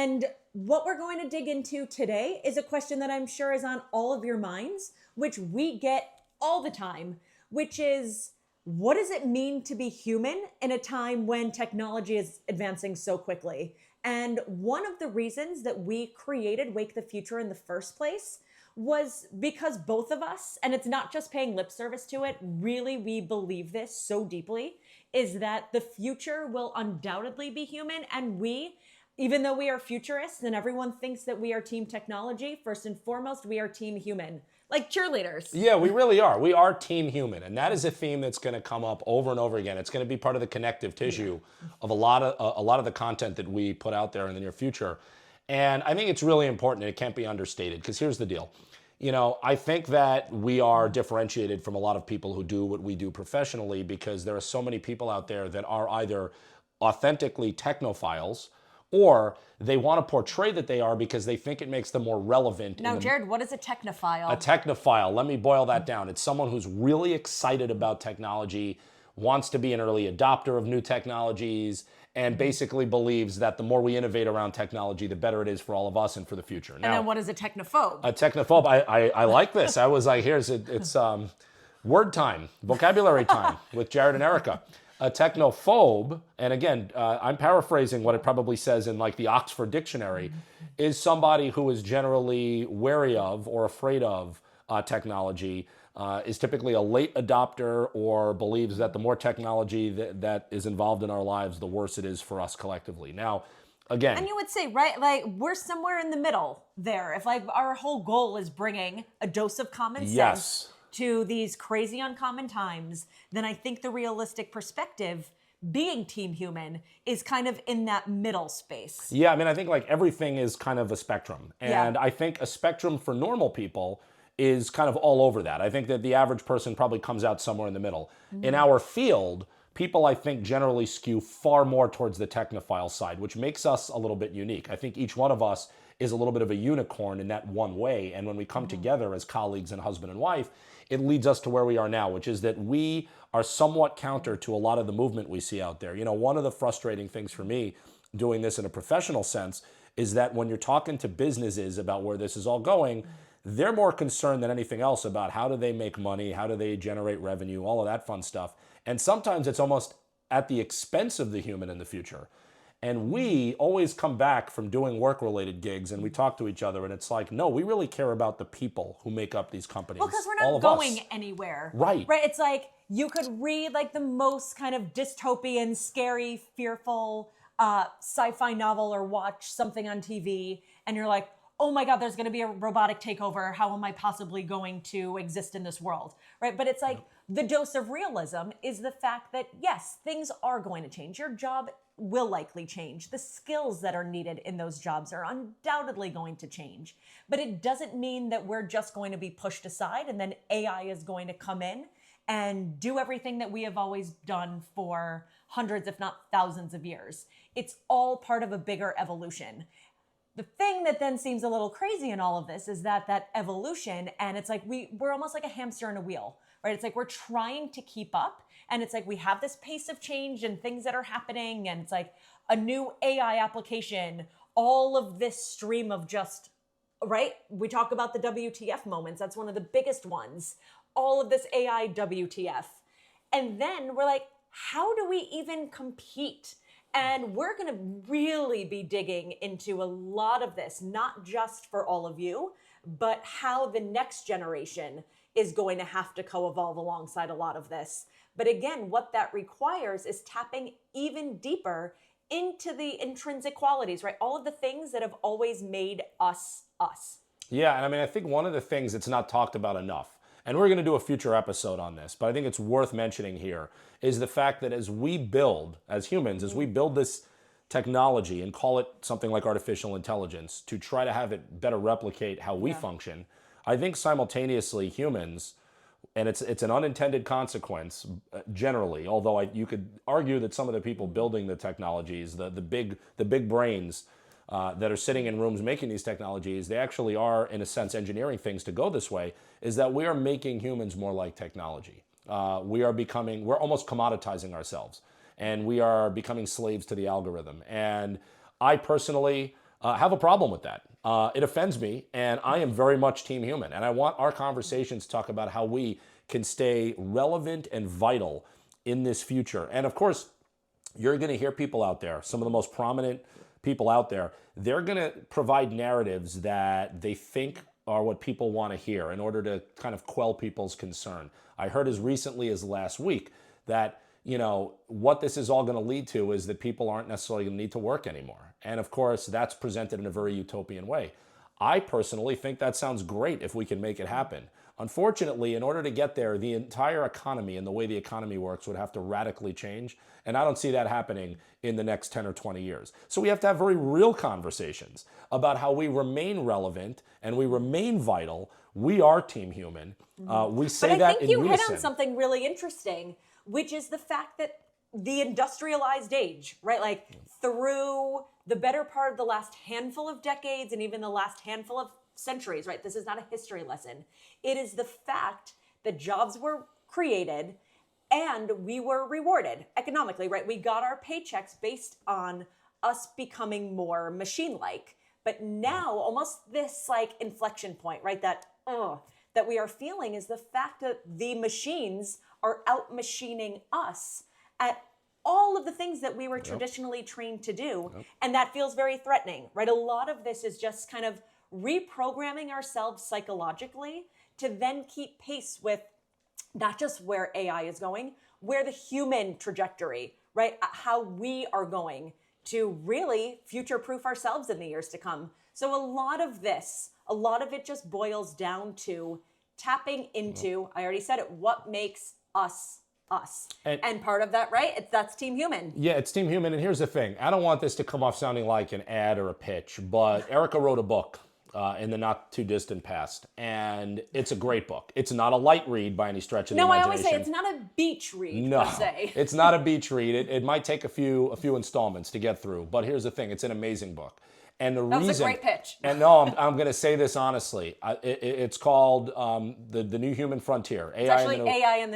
And what we're going to dig into today is a question that I'm sure is on all of your minds, which we get all the time, which is, what does it mean to be human in a time when technology is advancing so quickly? And one of the reasons that we created Wake the Future in the first place was because both of us, and it's not just paying lip service to it, really we believe this so deeply, is that the future will undoubtedly be human. And we, even though we are futurists and everyone thinks that we are team technology, first and foremost, we are team human. Like cheerleaders. Yeah, we really are. We are team human. And that is a theme that's going to come up over and over again. It's going to be part of the connective tissue of a lot of the content that we put out there in the near future. And I think it's really important, and it can't be understated, because here's the deal. I think that we are differentiated from a lot of people who do what we do professionally, because there are so many people out there that are either authentically technophiles, or they want to portray that they are because they think it makes them more relevant. Now, Jared, what is a technophile? A technophile, let me boil that down. It's someone who's really excited about technology, wants to be an early adopter of new technologies, and basically believes that the more we innovate around technology, the better it is for all of us and for the future. Now, and then what is a technophobe? A technophobe, I like this. I was like, it's word time, vocabulary time with Jared and Erica. A technophobe, and again, I'm paraphrasing what it probably says in like the Oxford Dictionary, is somebody who is generally wary of or afraid of technology, is typically a late adopter, or believes that the more technology that is involved in our lives, the worse it is for us collectively. Now, again. And you would say, right, like we're somewhere in the middle there. If like our whole goal is bringing a dose of common sense to these crazy uncommon times, then I think the realistic perspective, being team human, is kind of in that middle space. Yeah, I mean, I think like everything is kind of a spectrum. And I think a spectrum for normal people is kind of all over that. I think that the average person probably comes out somewhere in the middle. Mm-hmm. In our field, people, I think, generally skew far more towards the technophile side, which makes us a little bit unique. I think each one of us is a little bit of a unicorn in that one way. And when we come together as colleagues and husband and wife, it leads us to where we are now, which is that we are somewhat counter to a lot of the movement we see out there. One of the frustrating things for me doing this in a professional sense is that when you're talking to businesses about where this is all going, they're more concerned than anything else about how do they make money, how do they generate revenue, all of that fun stuff. And sometimes it's almost at the expense of the human in the future. And we always come back from doing work-related gigs and we talk to each other and it's like, no, we really care about the people who make up these companies. Well, because we're not going anywhere. Right. Right. It's like you could read like the most kind of dystopian, scary, fearful sci-fi novel or watch something on TV and you're like, oh my God, there's going to be a robotic takeover. How am I possibly going to exist in this world? Right. But it's like the dose of realism is the fact that, yes, things are going to change. Your job will likely change. The skills that are needed in those jobs are undoubtedly going to change. But it doesn't mean that we're just going to be pushed aside and then AI is going to come in and do everything that we have always done for hundreds, if not thousands of years. It's all part of a bigger evolution. The thing that then seems a little crazy in all of this is that evolution, and it's like we're almost like a hamster in a wheel, right? It's like we're trying to keep up, and it's like we have this pace of change and things that are happening, and it's like a new AI application, all of this stream of just, right? We talk about the WTF moments. That's one of the biggest ones. All of this AI WTF. And then we're like, how do we even compete? And we're going to really be digging into a lot of this, not just for all of you, but how the next generation is going to have to co-evolve alongside a lot of this. But again, what that requires is tapping even deeper into the intrinsic qualities, right? All of the things that have always made us, us. Yeah, and I mean, I think one of the things that's not talked about enough, and we're going to do a future episode on this, but I think it's worth mentioning here, is the fact that as we build, as humans, as we build this technology and call it something like artificial intelligence to try to have it better replicate how we function, I think simultaneously humans, and it's an unintended consequence generally, although you could argue that some of the people building the technologies, the big brains that are sitting in rooms making these technologies, they actually are, in a sense, engineering things to go this way, is that we are making humans more like technology. We're almost commoditizing ourselves, and we are becoming slaves to the algorithm. And I personally have a problem with that. It offends me, and I am very much Team Human. And I want our conversations to talk about how we can stay relevant and vital in this future. And of course, you're going to hear people out there, some of the most prominent people out there, they're going to provide narratives that they think are what people want to hear in order to kind of quell people's concern. I heard as recently as last week that, what this is all going to lead to is that people aren't necessarily going to need to work anymore. And of course, that's presented in a very utopian way. I personally think that sounds great if we can make it happen. Unfortunately, in order to get there, the entire economy and the way the economy works would have to radically change. And I don't see that happening in the next 10 or 20 years. So we have to have very real conversations about how we remain relevant and we remain vital. We are Team Human. We say that in unison. But I think you hit on something really interesting, which is the fact that the industrialized age, right? Like through the better part of the last handful of decades and even the last handful of centuries, right? This is not a history lesson. It is the fact that jobs were created and we were rewarded economically, right? We got our paychecks based on us becoming more machine-like. But now almost this like inflection point, right? That we are feeling is the fact that the machines are out-machining us at all of the things that we were traditionally trained to do. And that feels very threatening, right? A lot of this is just kind of reprogramming ourselves psychologically to then keep pace with not just where AI is going, where the human trajectory, right? How we are going to really future-proof ourselves in the years to come. So a lot of it just boils down to tapping into, I already said it, what makes us us. And part of that, right? That's Team Human. Yeah, it's Team Human. And here's the thing. I don't want this to come off sounding like an ad or a pitch, but Erica wrote a book in the not too distant past. And it's a great book. It's not a light read by any stretch of the imagination. No, I always say it's not a beach read, no, per se. It's not a beach read. It might take a few installments to get through. But here's the thing. It's an amazing book. And that was a great pitch. And no, I'm going to say this honestly. It's called the New Human Frontier. AI and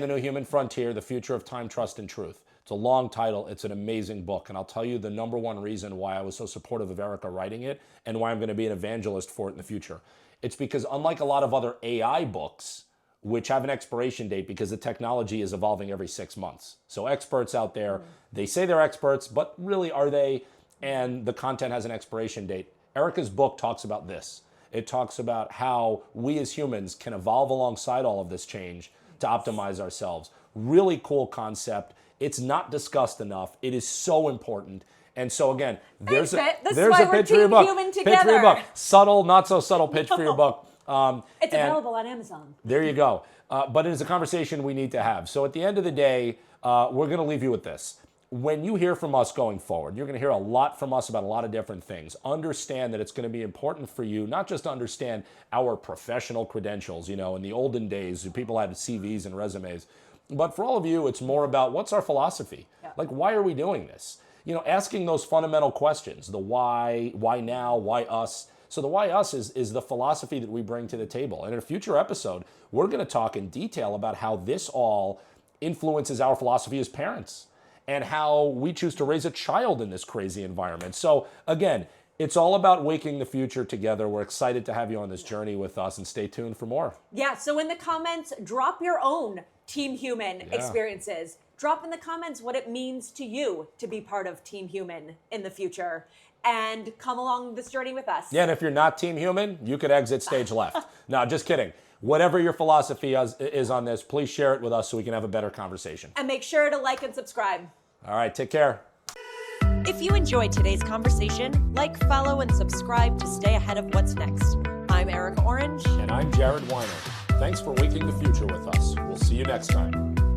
the New Human Frontier, The Future of Time, Trust, and Truth. It's a long title. It's an amazing book. And I'll tell you the number one reason why I was so supportive of Erica writing it and why I'm going to be an evangelist for it in the future. It's because unlike a lot of other AI books, which have an expiration date because the technology is evolving every 6 months. So experts out there, they say they're experts, but really are they? And the content has an expiration date. Erica's book talks about this. It talks about how we as humans can evolve alongside all of this change to optimize ourselves. Really cool concept. It's not discussed enough. It is so important. And so again, there's a pitch for your book. Pitch for your book. Subtle, not so subtle pitch for your book. It's available on Amazon. There you go. But it is a conversation we need to have. So at the end of the day, we're going to leave you with this. When you hear from us going forward, you're going to hear a lot from us about a lot of different things. Understand that it's going to be important for you, not just to understand our professional credentials. You know, in the olden days, people had CVs and resumes. But for all of you, it's more about what's our philosophy? Yeah. Like, why are we doing this? You know, asking those fundamental questions, the why now, why us? So the why us is the philosophy that we bring to the table. And in a future episode, we're going to talk in detail about how this all influences our philosophy as parents and how we choose to raise a child in this crazy environment. So again, it's all about waking the future together. We're excited to have you on this journey with us, and stay tuned for more. Yeah, so in the comments, drop your own Team Human experiences. Drop in the comments what it means to you to be part of Team Human in the future, and come along this journey with us. Yeah, and if you're not Team Human, you could exit stage left. No, just kidding. Whatever your philosophy is on this, please share it with us so we can have a better conversation. And make sure to like and subscribe. All right, take care. If you enjoyed today's conversation, like, follow, and subscribe to stay ahead of what's next. I'm Erica Orange. And I'm Jared Weiner. Thanks for waking the future with us. We'll see you next time.